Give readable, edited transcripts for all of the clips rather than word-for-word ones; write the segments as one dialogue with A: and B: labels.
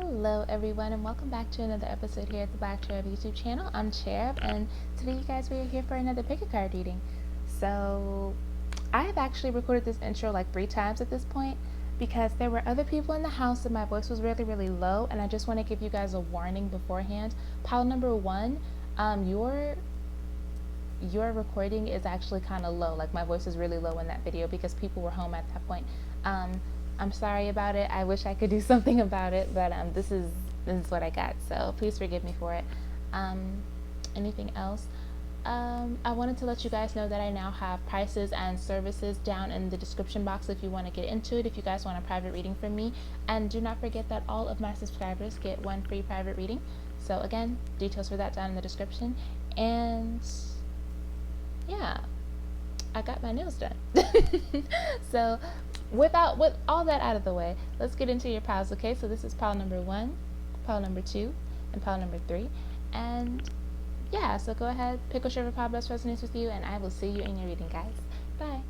A: Hello everyone and welcome back to another episode here at the TheBLKCherub YouTube channel. I'm Cherub and today you guys we are here for another pick a card reading. So I have actually recorded this intro like 3 times at this point because there were other people in the house and my voice was really low, and I just want to give you guys a warning beforehand. Pile number 1, your recording is actually kind of low. Like my voice is really low in that video because people were home at that point. I'm sorry about it. I wish I could do something about it, but this is what I got. So please forgive me for it. Anything else? I wanted to let you guys know that I now have prices and services down in the description box if you want to get into it, if you guys want a private reading from me. And do not forget that all of my subscribers get 1 free private reading. So again, details for that down in the description. And yeah, I got my nails done. So with all that out of the way, let's get into your piles, okay? So this is pile number 1, pile number 2, and pile number 3. And yeah, so go ahead, pick whichever pile best resonates with you, and I will see you in your reading, guys. Bye.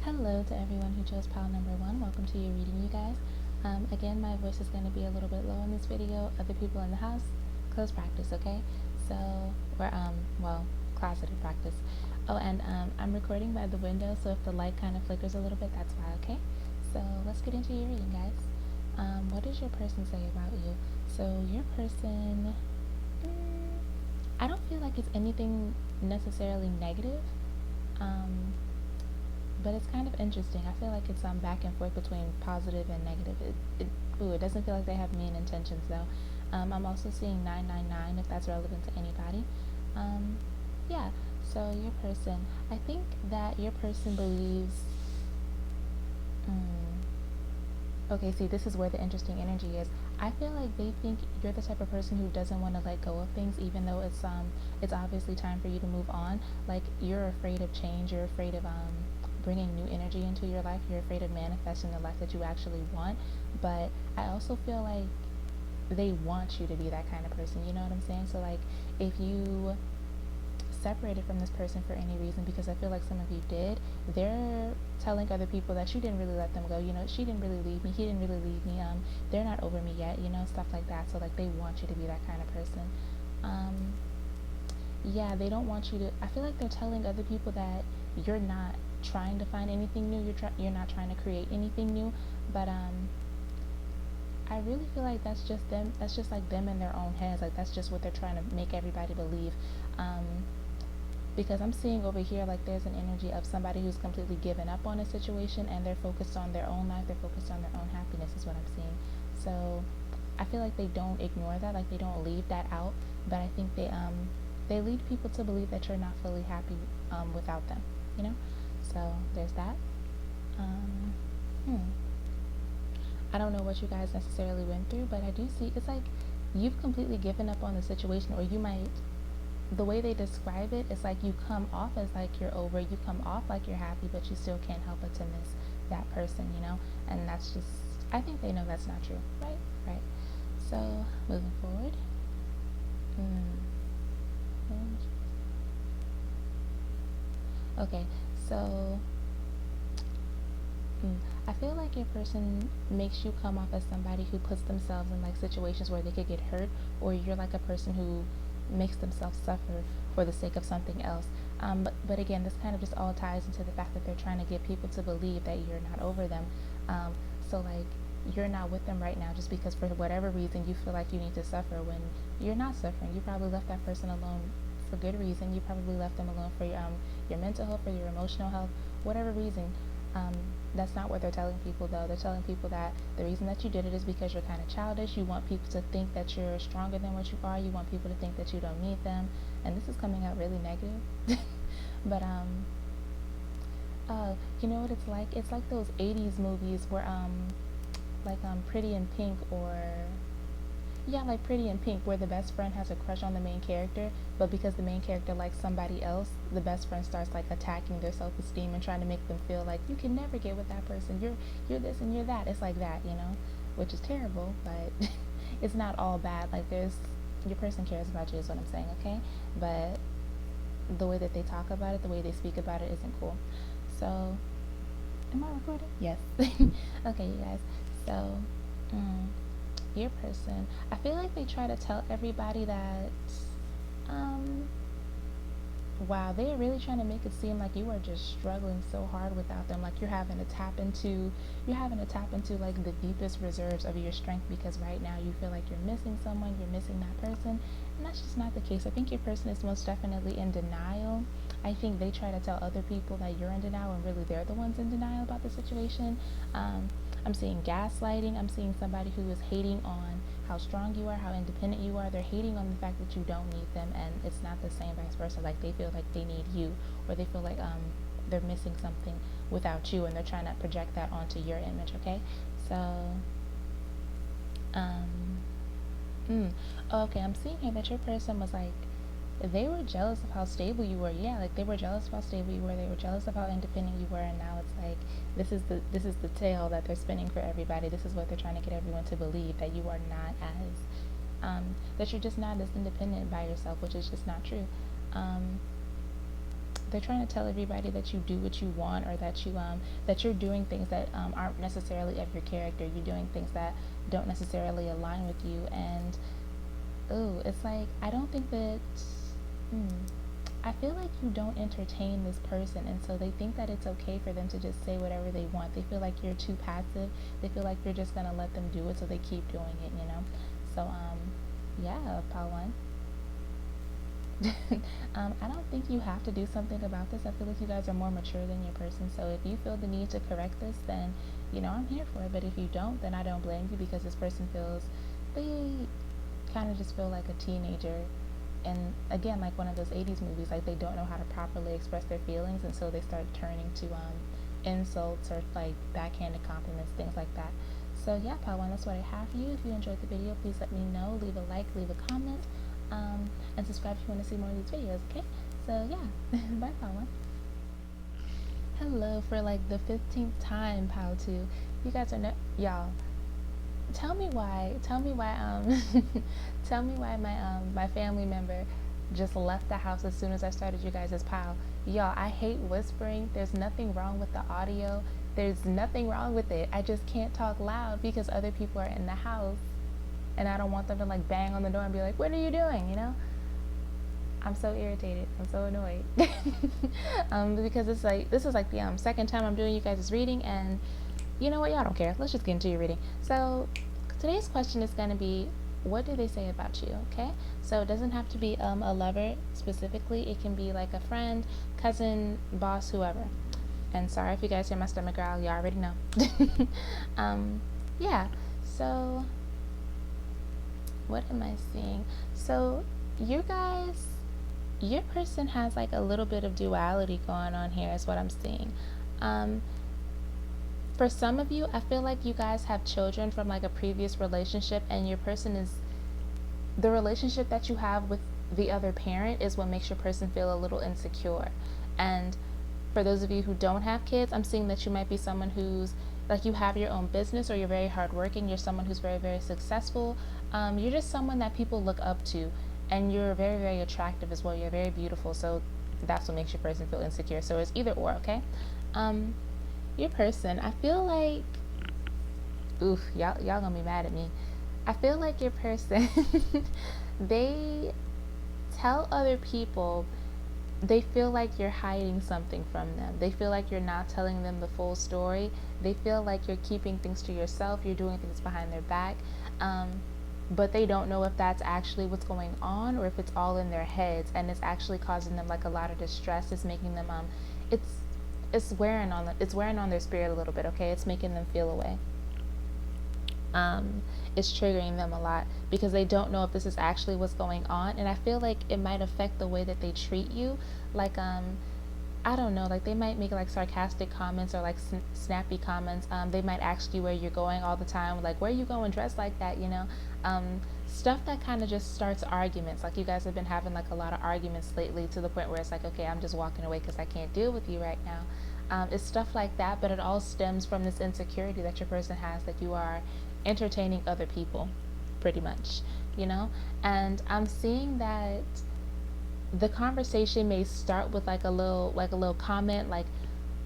A: Hello to everyone who chose pile number 1. Welcome to your reading, you guys. Again, my voice is going to be a little bit low in this video. Other people in the house, close practice, okay? So we're closeted practice. Oh, and I'm recording by the window, so if the light kind of flickers a little bit, that's why, okay? So let's get into your reading, guys. What does your person say about you? So your person, I don't feel like it's anything necessarily negative, but it's kind of interesting. I feel like it's back and forth between positive and negative. It doesn't feel like they have mean intentions, though. I'm also seeing 999, if that's relevant to anybody. Yeah. So your person, I think that your person believes, okay, see, this is where the interesting energy is. I feel like they think you're the type of person who doesn't want to let go of things, even though it's obviously time for you to move on. Like, you're afraid of change, you're afraid of bringing new energy into your life, you're afraid of manifesting the life that you actually want. But I also feel like they want you to be that kind of person, you know what I'm saying? So like, if you separated from this person for any reason, because I feel like some of you did, they're telling other people that you didn't really let them go, you know, she didn't really leave me, he didn't really leave me, they're not over me yet, you know, stuff like that. So like, they want you to be that kind of person. Yeah, they don't want you to, I feel like they're telling other people that you're not trying to find anything new, you're not trying to create anything new, but I really feel like that's just them, that's just like them in their own heads, like that's just what they're trying to make everybody believe. Because I'm seeing over here like there's an energy of somebody who's completely given up on a situation and they're focused on their own life, they're focused on their own happiness is what I'm seeing. So I feel like they don't ignore that, like they don't leave that out, but I think they lead people to believe that you're not fully happy without them, you know? So there's that. I don't know what you guys necessarily went through, but I do see it's like you've completely given up on the situation, or you might, the way they describe it, it's like you come off as like you're over, you come off like you're happy, but you still can't help but to miss that person, you know? And that's just, I think they know that's not true, right? So moving forward. Okay, so I feel like your person makes you come off as somebody who puts themselves in like situations where they could get hurt, or you're like a person who makes themselves suffer for the sake of something else. But again, this kind of just all ties into the fact that they're trying to get people to believe that you're not over them. So like, you're not with them right now just because for whatever reason you feel like you need to suffer when you're not suffering. You probably left that person alone for good reason. You probably left them alone for your mental health, for your emotional health, whatever reason. That's not what they're telling people, though. They're telling people that the reason that you did it is because you're kind of childish. You want people to think that you're stronger than what you are. You want people to think that you don't need them. And this is coming out really negative. But you know what it's like? It's like those 80s movies where like Pretty in Pink, or yeah, like Pretty in Pink, where the best friend has a crush on the main character, but because the main character likes somebody else, the best friend starts like attacking their self-esteem and trying to make them feel like you can never get with that person. You're this and you're that. It's like that, you know, which is terrible, but it's not all bad. Like, your person cares about you is what I'm saying, okay? But the way that they talk about it, the way they speak about it isn't cool. So, am I recording? Yes. Okay, you guys. So, your person, I feel like they try to tell everybody that, um, wow, they're really trying to make it seem like you are just struggling so hard without them. Like you're having to tap into like the deepest reserves of your strength because right now you feel like you're missing someone, you're missing that person, and that's just not the case. I think your person is most definitely in denial. I think they try to tell other people that you're in denial when really they're the ones in denial about the situation. Um, I'm seeing gaslighting. I'm seeing somebody who is hating on how strong you are, how independent you are. They're hating on the fact that you don't need them, and it's not the same vice versa. Like they feel like they need you, or they feel like they're missing something without you, and they're trying to project that onto your image. Okay, so um, okay, I'm seeing here that your person was like they were jealous of how stable you were. Yeah, like they were jealous of how stable you were. They were jealous of how independent you were, and now it's like this is the tale that they're spinning for everybody. This is what they're trying to get everyone to believe, that you are not as that you're just not as independent by yourself, which is just not true. Um, they're trying to tell everybody that you do what you want, or that you're doing things that aren't necessarily of your character. You're doing things that don't necessarily align with you, and oh, it's like I don't think that. I feel like you don't entertain this person, and so they think that it's okay for them to just say whatever they want. They feel like you're too passive. They feel like you're just gonna let them do it, so they keep doing it. So yeah, Pile One. I don't think you have to do something about this. I feel like you guys are more mature than your person. So if you feel the need to correct this, then I'm here for it. But if you don't, then I don't blame you, because this person feels they kind of just feel like a teenager, and again, like one of those 80s movies, like they don't know how to properly express their feelings, and so they start turning to insults or like backhanded compliments, things like that. So yeah, Pile One, that's what I have for you. If you enjoyed the video, please let me know. Leave a like, leave a comment, and subscribe if you want to see more of these videos. Okay, so yeah. Bye, Pile One. Hello for like the 15th time, Pile Two. You guys are y'all. Tell me why tell me why my family member just left the house as soon as I started you guys' pile. Y'all, I hate whispering. There's nothing wrong with the audio. There's nothing wrong with it. I just can't talk loud because other people are in the house, and I don't want them to like bang on the door and be like, what are you doing? I'm so irritated. I'm so annoyed. Because it's like this is like the second time I'm doing you guys' reading, and you know what? Y'all don't care. Let's just get into your reading. So today's question is going to be, what do they say about you? Okay, so it doesn't have to be a lover specifically. It can be like a friend, cousin, boss, whoever. And sorry if you guys hear my stomach growl. You already know. Yeah. So what am I seeing? So you guys, your person has like a little bit of duality going on here is what I'm seeing. For some of you, I feel like you guys have children from like a previous relationship, and your person is, the relationship that you have with the other parent is what makes your person feel a little insecure. And for those of you who don't have kids, I'm seeing that you might be someone who's like, you have your own business, or you're very hardworking. You're someone who's very, very successful. You're just someone that people look up to, and you're very, very attractive as well. You're very beautiful. So that's what makes your person feel insecure. So it's either or, okay? Your person, I feel like, oof, y'all gonna be mad at me. I feel like your person, they tell other people they feel like you're hiding something from them. They feel like you're not telling them the full story. They feel like you're keeping things to yourself. You're doing things behind their back. But they don't know if that's actually what's going on, or if it's all in their heads, and it's actually causing them like a lot of distress. It's making them it's wearing on their spirit a little bit. Okay, it's making them feel away. It's triggering them a lot because they don't know if this is actually what's going on, and I feel like it might affect the way that they treat you. Like I don't know, like they might make like sarcastic comments, or like snappy comments. They might ask you where you're going all the time, like, where are you going dressed like that, stuff that kind of just starts arguments. Like you guys have been having like a lot of arguments lately, to the point where it's like, okay, I'm just walking away because I can't deal with you right now. It's stuff like that, but it all stems from this insecurity that your person has, that you are entertaining other people, pretty much, and I'm seeing that the conversation may start with like a little comment, like,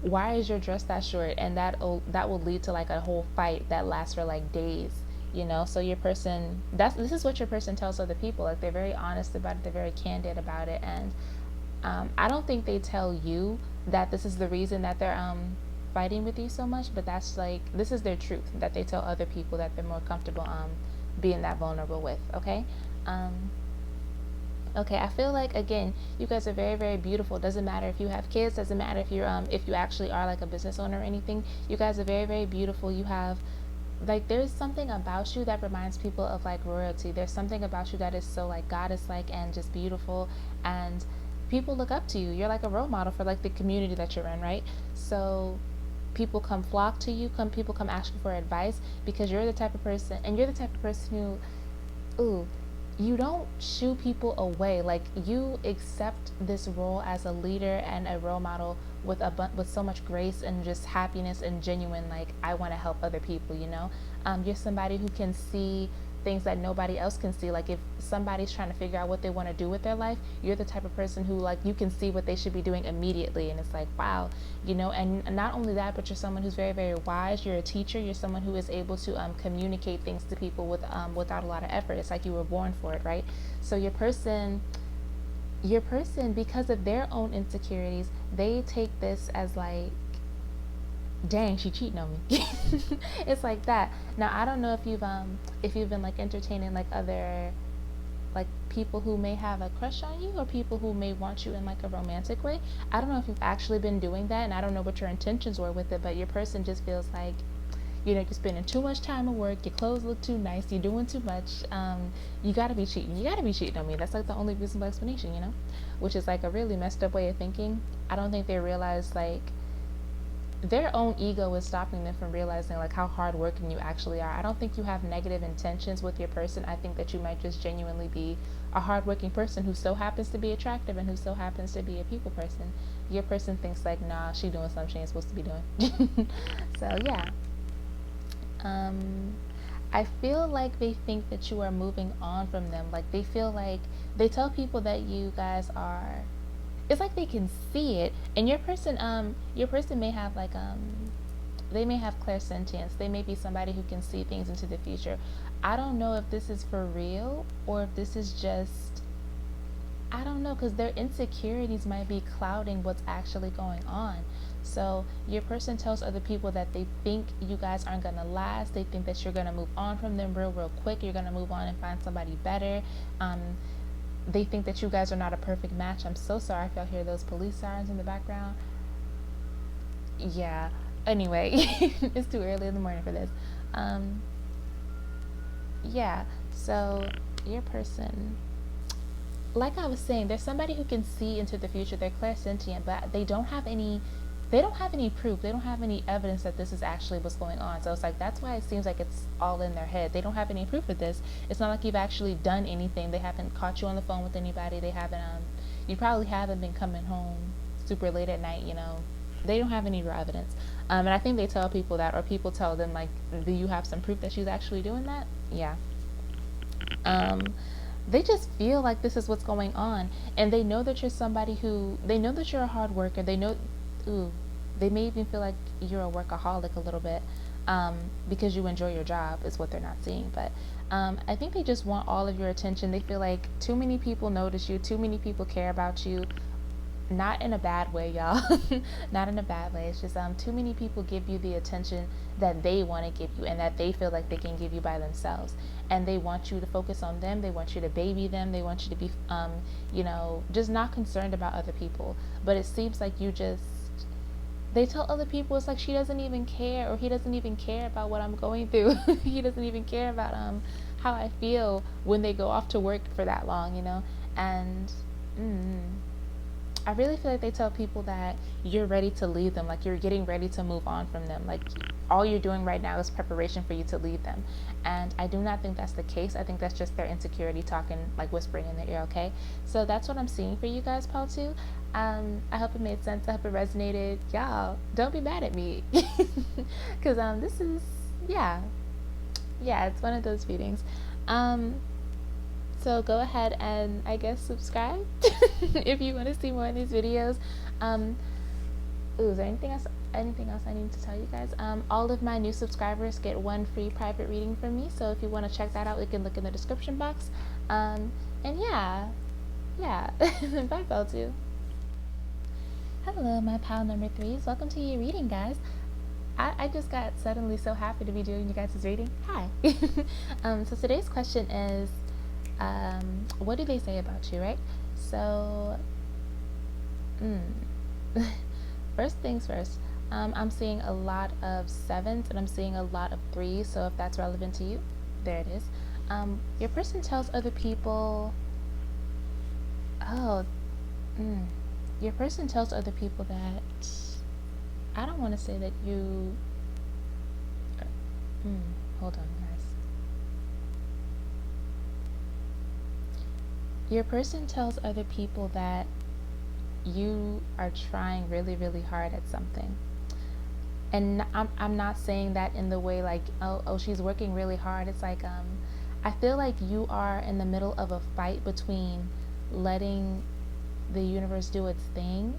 A: why is your dress that short, and that will lead to like a whole fight that lasts for like days, you know. So your person, this is what your person tells other people. Like, they're very honest about it, they're very candid about it. And I don't think they tell you that this is the reason that they're fighting with you so much, but that's like, this is their truth that they tell other people that they're more comfortable being that vulnerable with. Okay. Okay, I feel like, again, you guys are very, very beautiful. Doesn't matter if you have kids, doesn't matter if you actually are like a business owner or anything. You guys are very, very beautiful. You have, like, there's something about you that reminds people of like royalty. There's something about you that is so like goddess like and just beautiful, and people look up to you. You're like a role model for like the community that you're in, right? So people come flock to you, people come ask you for advice, because you're the type of person, and you're the type of person who, ooh, you don't shoo people away. Like, you accept this role as a leader and a role model with with so much grace and just happiness and genuine, like, I want to help other people, you know. You're somebody who can see things that nobody else can see. Like, if somebody's trying to figure out what they want to do with their life, you're the type of person who, like, you can see what they should be doing immediately, and it's like, wow, you know. And not only that, but you're someone who's very, very wise. You're a teacher. You're someone who is able to communicate things to people without a lot of effort. It's like you were born for it, right? So your person, because of their own insecurities, they take this as like, dang, she cheating on me. It's like that. Now, I don't know if you've been like entertaining like other like people who may have a crush on you, or people who may want you in like a romantic way. I don't know if you've actually been doing that, and I don't know what your intentions were with it, but your person just feels like, you know, you're spending too much time at work, your clothes look too nice, you're doing too much, you gotta be cheating on me. That's like the only reasonable explanation, you know, which is like a really messed up way of thinking. I don't think they realize, like, their own ego is stopping them from realizing like how hardworking you actually are. I don't think you have negative intentions with your person. I think that you might just genuinely be a hardworking person who so happens to be attractive and who so happens to be a people person. Your person thinks like, nah, she doing something she ain't supposed to be doing. So yeah. I feel like they think that you are moving on from them. Like, they feel like, they tell people that you guys are, it's like they can see it. And your person may have like they may have clairsentience. They may be somebody who can see things into the future. I don't know if this is for real or if this is just, I don't know, because their insecurities might be clouding what's actually going on. So your person tells other people that they think you guys aren't going to last. They think that you're going to move on from them real quick. You're going to move on and find somebody better. They think that you guys are not a perfect match. I'm so sorry if y'all hear those police sirens in the background. Yeah. Anyway, it's too early in the morning for this. Yeah. So your person, like I was saying, there's somebody who can see into the future. They're clairsentient, but they don't have any proof. They don't have any evidence that this is actually what's going on. So it's like, that's why it seems like it's all in their head. They don't have any proof of this. It's not like you've actually done anything. They haven't caught you on the phone with anybody. They haven't, you probably haven't been coming home super late at night, you know. They don't have any real evidence. And I think they tell people that, or people tell them like, do you have some proof that she's actually doing that? Yeah. They just feel like this is what's going on. And they know that you're somebody who, they know that you're a hard worker. They know, they may even feel like you're a workaholic a little bit, because you enjoy your job is what they're not seeing. But I think they just want all of your attention. They feel like too many people notice you, too many people care about you. Not in a bad way, y'all. Not in a bad way. It's just too many people give you the attention that they want to give you and that they feel like they can give you by themselves. And they want you to focus on them. They want you to baby them. They want you to be, you know, just not concerned about other people. But it seems like you just, they tell other people it's like she doesn't even care, or he doesn't even care about what I'm going through. He doesn't even care about how I feel when they go off to work for that long, you know. And I really feel like they tell people that you're ready to leave them, like you're getting ready to move on from them, like all you're doing right now is preparation for you to leave them. And I do not think that's the case. I think that's just their insecurity talking, like whispering in their ear, okay? So that's what I'm seeing for you guys, Paul 2. I hope it made sense. I hope it resonated. Y'all, don't be mad at me. Because this is, yeah, it's one of those readings. So go ahead and, I guess, subscribe if you want to see more of these videos. Is there anything else? anything else I need to tell you guys? All of my new subscribers get one free private reading from me, so if you want to check that out, you can look in the description box. And yeah, bye, Bell 2. Hello, my pile number 3s. Welcome to your reading, guys. I just got suddenly so happy to be doing you guys' reading. Hi. So today's question is, what do they say about you, right? So, first things first, I'm seeing a lot of 7s and I'm seeing a lot of 3s, so if that's relevant to you, there it is. Your person tells other people, your person tells other people that, I don't want to say that you, hold on, guys. Your person tells other people that you are trying really, really hard at something. And I'm not saying that in the way like, oh, she's working really hard. It's like, I feel like you are in the middle of a fight between letting the universe do its thing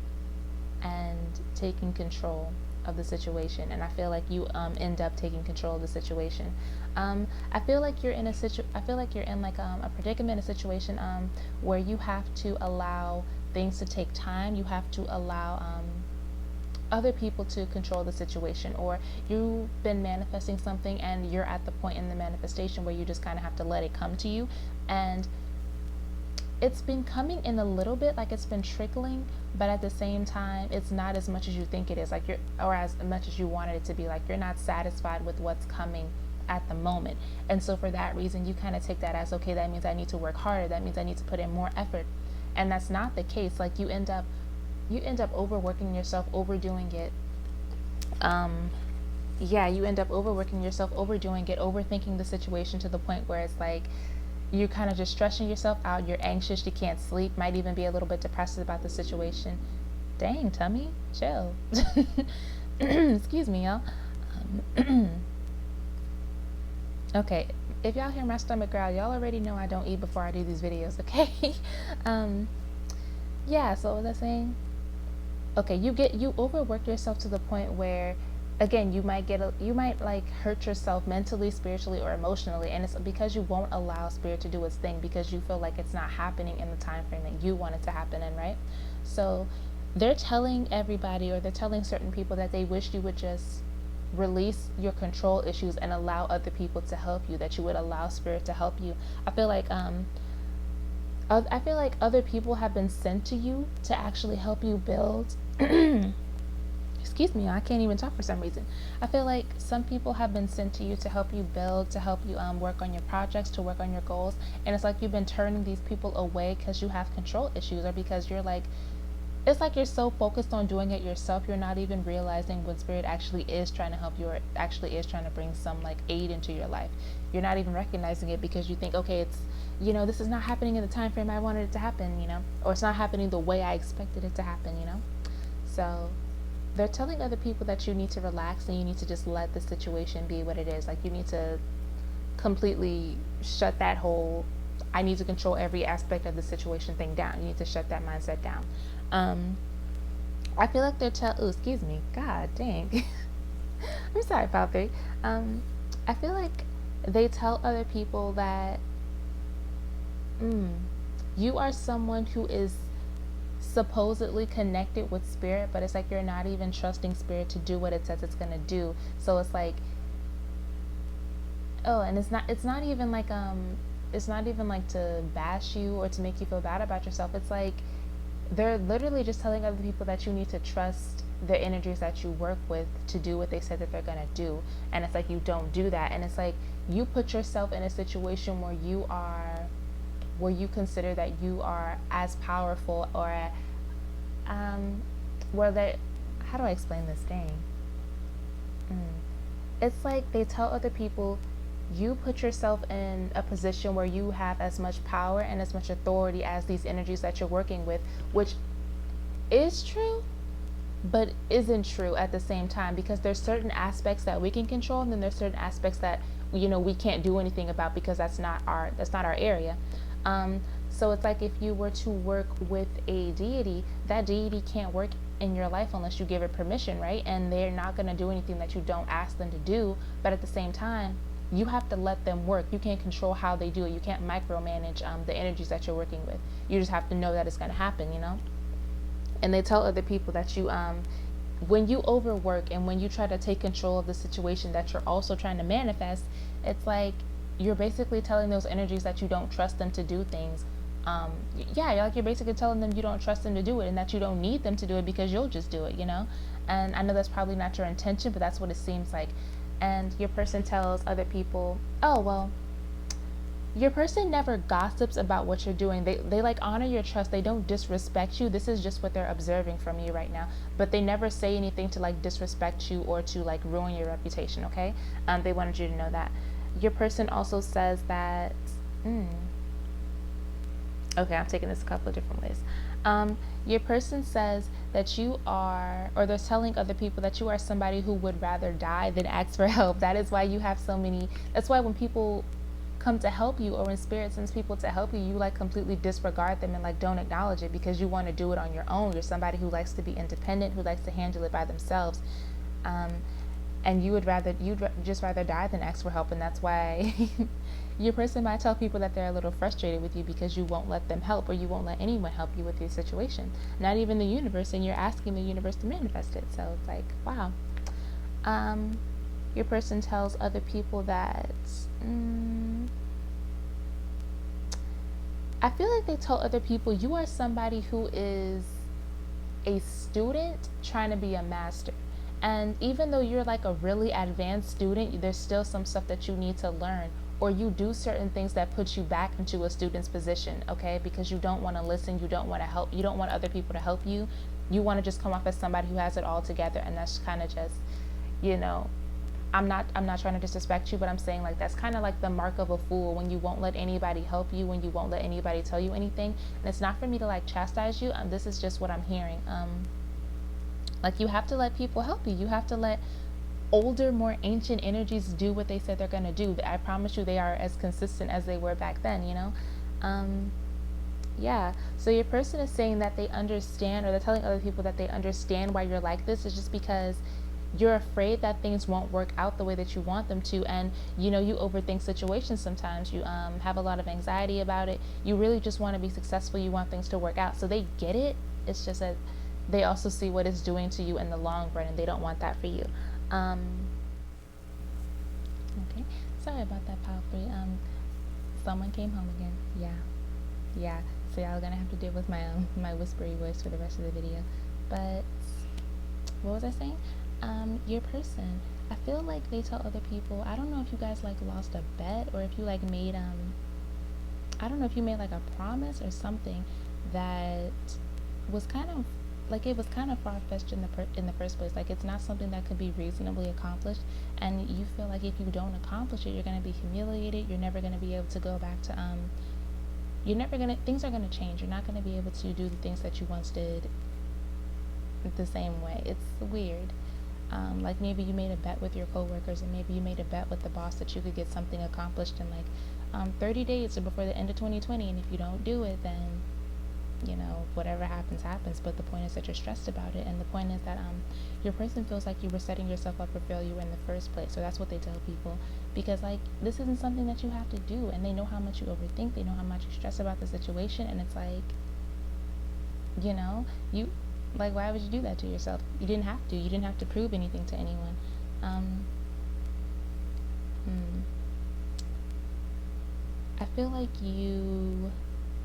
A: and taking control of the situation. And I feel like you end up taking control of the situation. I feel like you're in a like a predicament, a situation where you have to allow things to take time. You have to allow other people to control the situation, or you've been manifesting something and you're at the point in the manifestation where you just kind of have to let it come to you. And it's been coming in a little bit, like it's been trickling, but at the same time it's not as much as you think it is, like or as much as you wanted it to be. Like you're not satisfied with what's coming at the moment, and so for that reason you kind of take that as, okay, that means I need to work harder, that means I need to put in more effort. And that's not the case. Like you end up overworking yourself, overdoing it. You end up overworking yourself, overdoing it, overthinking the situation to the point where it's like you're kind of just stressing yourself out. You're anxious, you can't sleep, might even be a little bit depressed about the situation. Dang, tummy, chill. Excuse me, y'all. Okay, if y'all hear my stomach growl, y'all already know I don't eat before I do these videos, okay? So what was I saying? Okay, you overwork yourself to the point where, again, you might like hurt yourself mentally, spiritually, or emotionally, and it's because you won't allow spirit to do its thing because you feel like it's not happening in the time frame that you want it to happen in, right? So they're telling everybody, or they're telling certain people, that they wish you would just release your control issues and allow other people to help you, that you would allow spirit to help you. I feel like other people have been sent to you to actually help you build excuse me, I can't even talk for some reason. I feel like some people have been sent to you to help you build, to help you work on your projects, to work on your goals, and it's like you've been turning these people away because you have control issues, or because you're like, it's like you're so focused on doing it yourself, you're not even realizing when spirit actually is trying to help you, or actually is trying to bring some like aid into your life. You're not even recognizing it because you think, okay, it's, this is not happening in the time frame I wanted it to happen, or it's not happening the way I expected it to happen, So they're telling other people that you need to relax and you need to just let the situation be what it is. Like you need to completely shut that whole, I need to control every aspect of the situation thing down. You need to shut that mindset down. I feel like they're excuse me, god dang. I'm sorry, Pile 3. I feel like they tell other people that you are someone who is supposedly connected with spirit, but it's like you're not even trusting spirit to do what it says it's gonna do. So it's like, and it's not even like to bash you or to make you feel bad about yourself. It's like they're literally just telling other people that you need to trust the energies that you work with to do what they said that they're gonna do. And it's like you don't do that, and it's like you put yourself in a situation where you consider that you are as powerful, or how do I explain this? Dang. It's like they tell other people, you put yourself in a position where you have as much power and as much authority as these energies that you're working with, which is true but isn't true at the same time, because there's certain aspects that we can control, and then there's certain aspects that we can't do anything about because that's not our area. So it's like if you were to work with a deity, that deity can't work in your life unless you give it permission, right? And they're not going to do anything that you don't ask them to do. But at the same time, you have to let them work. You can't control how they do it. You can't micromanage the energies that you're working with. You just have to know that it's going to happen, you know? And they tell other people that you, when you overwork and when you try to take control of the situation that you're also trying to manifest, it's like you're basically telling those energies that you don't trust them to do things. You're basically telling them you don't trust them to do it and that you don't need them to do it because you'll just do it, you know? And I know that's probably not your intention, but that's what it seems like. And your person tells other people, oh, well, your person never gossips about what you're doing. They like honor your trust. They don't disrespect you. This is just what they're observing from you right now. But they never say anything to like disrespect you or to like ruin your reputation, okay? They wanted you to know that. Your person also says that, okay, I'm taking this a couple of different ways. Your person says that you are, or they're telling other people that you are somebody who would rather die than ask for help. That is why you have so many, that's why when people come to help you or when spirit sends people to help you, you like completely disregard them and like don't acknowledge it because you want to do it on your own. You're somebody who likes to be independent, who likes to handle it by themselves. And you'd just rather die than ask for help. And that's why your person might tell people that they're a little frustrated with you because you won't let them help, or you won't let anyone help you with your situation, not even the universe, and you're asking the universe to manifest it. So it's like, wow. Your person tells other people that I feel like they tell other people you are somebody who is a student trying to be a master. And even though you're like a really advanced student, there's still some stuff that you need to learn, or you do certain things that put you back into a student's position, okay? Because you don't want to listen, you don't want to help, you don't want other people to help you. You want to just come off as somebody who has it all together, and that's kind of just, you know, I'm not trying to disrespect you, but I'm saying like that's kind of like the mark of a fool, when you won't let anybody help you, when you won't let anybody tell you anything. And it's not for me to like chastise you. This is just what I'm hearing. Like you have to let people help you. You have to let older, more ancient energies do what they said they're going to do. I promise you they are as consistent as they were back then, you know? Yeah. So your person is saying that they understand, or they're telling other people that they understand why you're like this. Is just because you're afraid that things won't work out the way that you want them to. And, you know, you overthink situations sometimes. You have a lot of anxiety about it. You really just want to be successful. You want things to work out. So they get it. It's just that they also see what it's doing to you in the long run, and they don't want that for you. Okay, sorry about that, Pile 3. Someone came home again. Yeah. So y'all are gonna have to deal with my my whispery voice for the rest of the video. But what was I saying? Your person, I feel like they tell other people, I don't know if you guys like lost a bet, or if you like made I don't know if you made like a promise or something that was kind of like, it was kind of far-fetched in the first place. Like, it's not something that could be reasonably accomplished, and you feel like if you don't accomplish it, you're going to be humiliated. You're never going to be able to go back to things are going to change. You're not going to be able to do the things that you once did the same way. It's weird. Like maybe you made a bet with your coworkers, and maybe you made a bet with the boss that you could get something accomplished in like 30 days or before the end of 2020, and if you don't do it, then you know, whatever happens, but the point is that you're stressed about it, and the point is that your person feels like you were setting yourself up for failure in the first place. So that's what they tell people, because like this isn't something that you have to do, and they know how much you overthink, they know how much you stress about the situation, and it's like, you know, you like, why would you do that to yourself? You didn't have to prove anything to anyone. I feel like you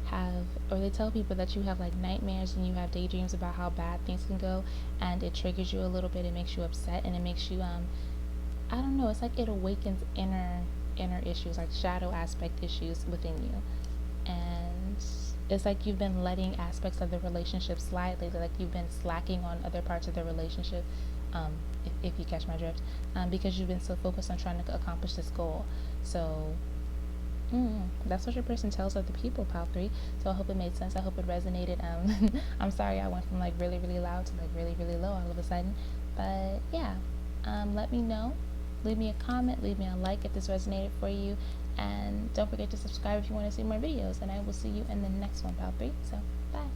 A: have, or they tell people that you have like nightmares and you have daydreams about how bad things can go, and it triggers you a little bit. It makes you upset, and it makes you I don't know, it's like it awakens inner issues, like shadow aspect issues within you, and it's like you've been letting aspects of the relationship slide lately, like you've been slacking on other parts of the relationship, if you catch my drift, because you've been so focused on trying to accomplish this goal. So that's what your person tells other people, Pile 3. So I hope it made sense. I hope it resonated. I'm sorry I went from like really, really loud to like really, really low all of a sudden. But yeah, let me know. Leave me a comment. Leave me a like if this resonated for you. And don't forget to subscribe if you want to see more videos. And I will see you in the next one, Pile 3. So bye.